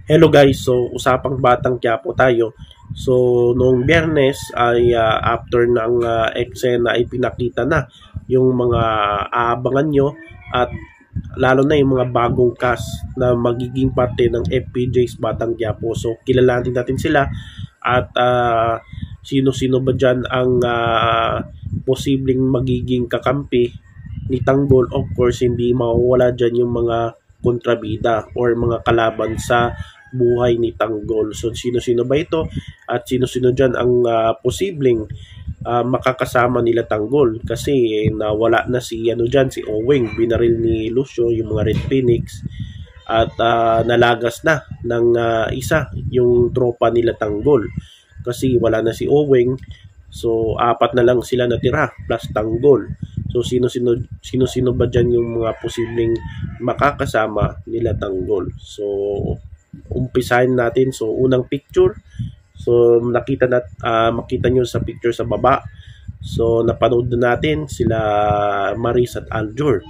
Hello guys, so usapang Batang Quiapo tayo. So noong Biyernes ay after ng eksena ay pinakita na yung mga aabangan nyo at lalo na yung mga bagong cast na magiging parte ng FPJ's Batang Quiapo. So kilalanin natin sila at sino-sino ba dyan ang posibleng magiging kakampi ni Tanggol. Of course, hindi mawawala dyan yung mga kontrabida or mga kalaban sa buhay ni Tanggol. So sino-sino ba ito at sino-sino dyan ang posibleng makakasama nila Tanggol, kasi nawala na si dyan, si Owing, binaril ni Lucio yung mga Red Phoenix at nalagas na ng isa yung tropa nila Tanggol kasi wala na si Owing. So apat na lang sila natira plus Tanggol. So sino-sino ba dyan yung mga posibleng makakasama nila Tanggol? So umpisahin natin. So unang picture, so makita nyo sa picture sa baba. So napanood na natin sila Maris at Aljur,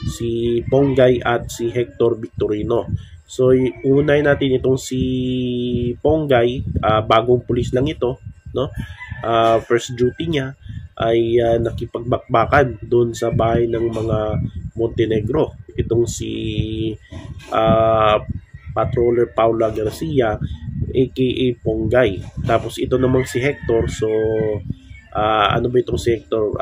si Ponggay at si Hector Victorino. So unay natin itong si Ponggay, bagong pulis lang ito, no? First duty niya ay nakipagbakbakan doon sa bahay ng mga Montenegro. Itong si Patroller Paula Garcia aka Ponggay. Tapos ito namang si Hector. So ano ba itong si Hector?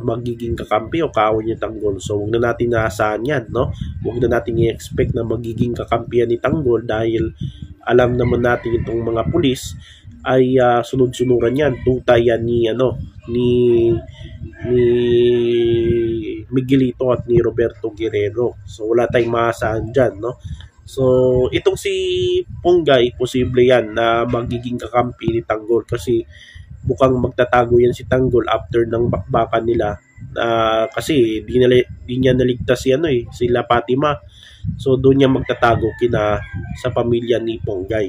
Magiging kakampi o kaaway ni Tanggol. So huwag na natin naasahan yan, no? Huwag na natin i-expect na magiging kakampihan ni Tanggol dahil alam naman natin itong mga pulis ay sunod-sunuran yan. Tuta yan ni Miguelito at ni Roberto Guerrero. So wala tayong maasahan dyan, no? So itong si Ponggay, posible yan na magiging kakampi ni Tanggol kasi mukhang magtatago yan si Tanggol after ng bakbakan nila. Kasi di niya naligtas si sila Fatima. So doon niya magtatago sa pamilya ni Ponggay,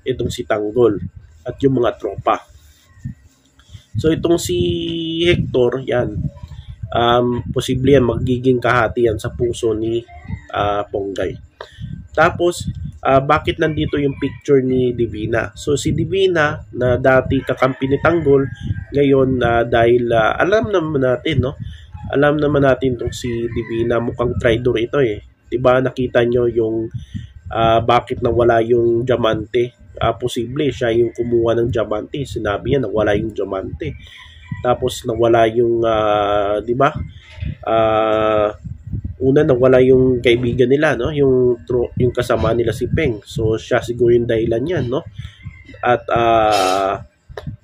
itong si Tanggol at yung mga tropa. So itong si Hector, yan, posible yan magiging kahati yan sa puso ni Ponggay. Tapos bakit nandito yung picture ni Divina? So si Divina na dati kakampi ni Tanggol, ngayon dahil alam naman natin, no? Alam naman natin tong si Divina, mukhang traitor ito eh. 'Di ba nakita nyo yung bakit nawala yung diamante? Posible siya yung kumuha ng diamante. Sinabi niya nawala yung diamante. Tapos nawala yung 'di ba? Una nawala yung kaibigan nila, no? Yung kasama nila si Peng. So siya siguro yung dahilan niyan, no? At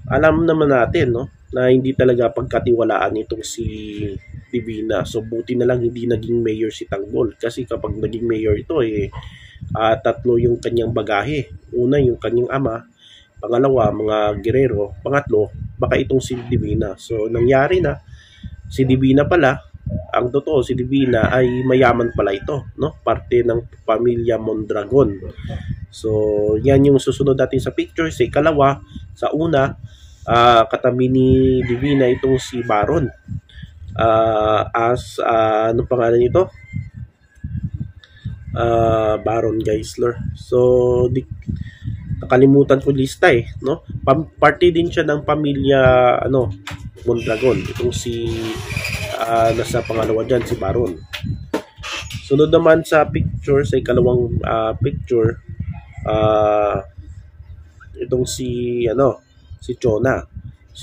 alam naman natin, no, na hindi talaga pagkatiwalaan itong si Divina. So buti na lang hindi naging mayor si Tanggol, kasi kapag naging mayor ito tatlo yung kanyang bagahe. Una yung kanyang ama, pangalawa mga Guerrero, pangatlo baka itong si Divina. So nangyari na, si Divina pala, ang totoo si Divina ay mayaman pala ito, no? Parte ng pamilya Mondragon. So yan yung susunod natin sa picture. Sa ikalawa, sa una, katabi ni Divina itong si Baron. Ano pangalan nito? Baron Geisler. So nakalimutan ko lista no? Parte din siya ng pamilya Mondragon. Itong si nasa pangalawa dyan, si Baron. Sunod naman sa picture, sa ikalawang picture, itong si Chona.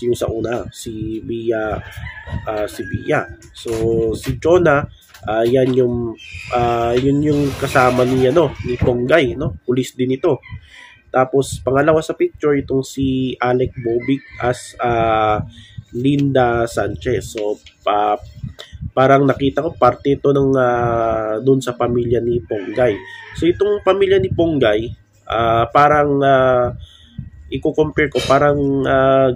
Yung sa una, si Bia. So si Chona, yan yung yun yung kasama ni Ponggay, no? Pulis din ito. Tapos pangalawa sa picture, itong si Alec Bobic as Linda Sanchez. So parang nakita ko parte ito ng doon sa pamilya ni Ponggay. So itong pamilya ni Ponggay, parang i-compare ko, parang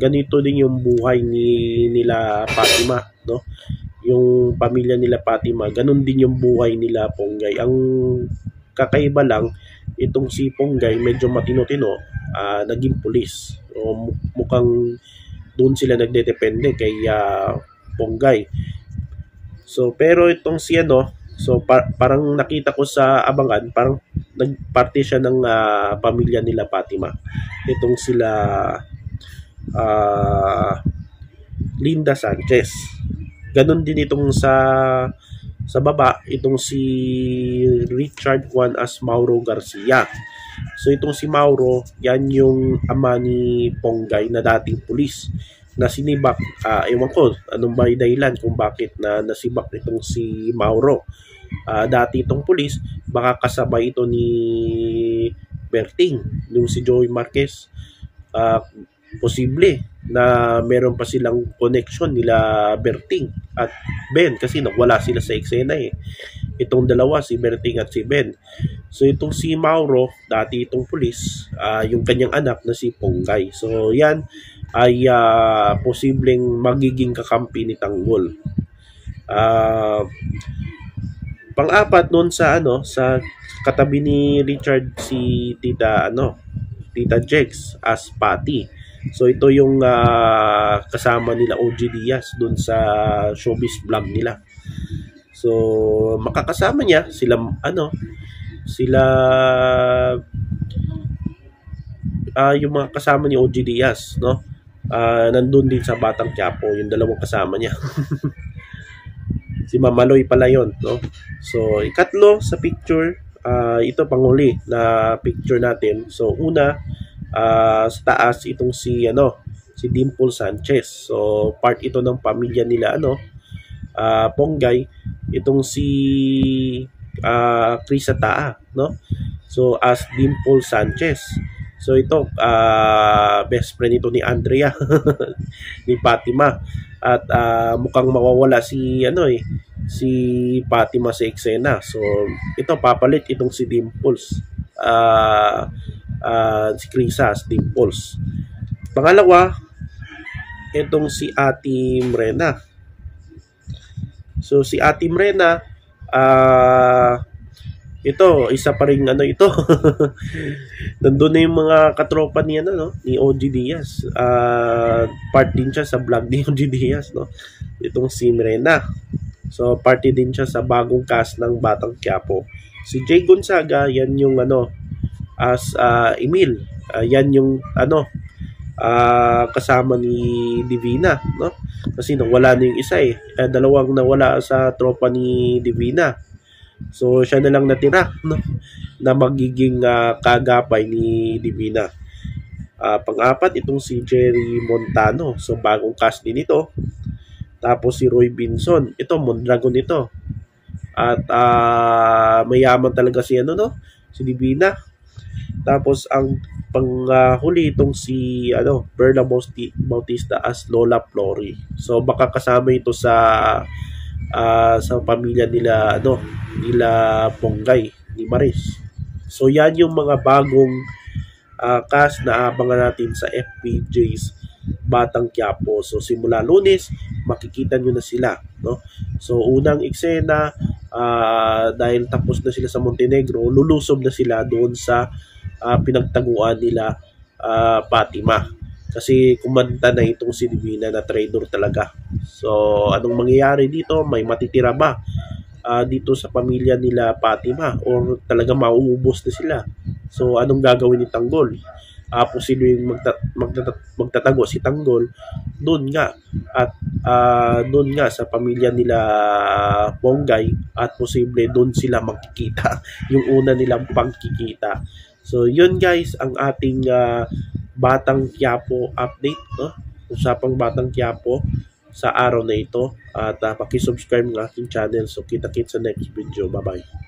ganito din yung buhay nila Fatima, no? Yung pamilya nila Fatima, ganun din yung buhay nila Ponggay. Ang kakaiba lang, itong si Ponggay medyo matino-tino, naging pulis. So mukhang doon sila nagdedepende kay Ponggay. So pero itong si So parang nakita ko sa Abangan, parang nagparty siya ng pamilya nila Fatima. Itong sila Linda Sanchez. Ganon din itong sa baba, itong si Richard Juan as Mauro Garcia. So itong si Mauro, yan yung ama ni Ponggay na dating pulis na sinibak. Ewan ko anong ba yung dahilan kung bakit na nasibak itong si Mauro. Dati itong pulis, baka kasabay ito ni Berting, yung si Joey Marquez. Posible na meron pa silang connection nila Berting at Ben kasi nawala sila sa eksena eh. Itong dalawa, si Berting at si Ben. So itong si Mauro, dati itong pulis, yung kanyang anak na si Ponggay. So yan ay posibleng magiging kakampi ni Tanggol. Pang-apat noon sa sa katabi ni Richard si Tita Jex as Patty. So ito yung kasama nila OG Diaz doon sa showbiz vlog nila. So makakasama niya sila yung mga kasama ni OG Diaz, no? Nandun din sa Batang Quiapo yung dalawang kasama niya. Si Mamaloy pala yon, no? So ikatlo sa picture, ito panghuli na picture natin. So una, sa taas itong si Dimple Sanchez. So part ito ng pamilya nila Ponggay. Itong si Krisa Taa, no? So as Dimple Sanchez. So ito best friend ito ni Andrea ni Fatima. At mukhang mawawala si si Fatima sa eksena. So ito papalit itong si Dimples. Si Crisas Dimples. Pangalawa, itong si Ate Mrena. So si Ate Mrena, ito isa pa ring ito. Nandun na yung mga katropa ni ni OG Diaz. Part din siya sa vlog ni OG Diaz, no. Itong si Mrena. So party din siya sa bagong cast ng Batang Quiapo. Si Jay Gonzaga, yan yung as Emil. Yan yung kasama ni Divina, no? Kasi nawala na yung isa eh. Dalawang nawala sa tropa ni Divina. So siya na lang natira, no? Na magiging kagapay ni Divina. Pang-apat itong si Jerry Montano. So bagong cast din ito. Tapos si Roy Binson. Ito Mondragon ito. At mayaman talaga si si Divina. Tapos ang panghuli itong si Perla Bautista as Lola Flory. So baka kasama ito sa pamilya nila nila Ponggay ni Maris. So yan yung mga bagong cast na abangan natin sa FPJ's Batang Quiapo. So simula Lunes makikita nyo na sila, no? So unang eksena, dahil tapos na sila sa Montenegro, lulusob na sila doon sa pinagtaguan nila Fatima. Kasi kumanta na itong si Divina na traitor talaga. So anong mangyayari dito? May matitira ba dito sa pamilya nila Fatima or talaga mauubos na sila? So anong gagawin ni Tanggol? Posibleng magtatago si Tanggol doon nga at doon nga sa pamilya nila Ponggay at posible doon sila magkikita yung una nilang pagkikita. So yun guys ang ating Batang Quiapo update, no? Usapang Batang Quiapo sa araw na ito at paki-subscribe ng aking channel. So kita-kits sa next video. Bye-bye.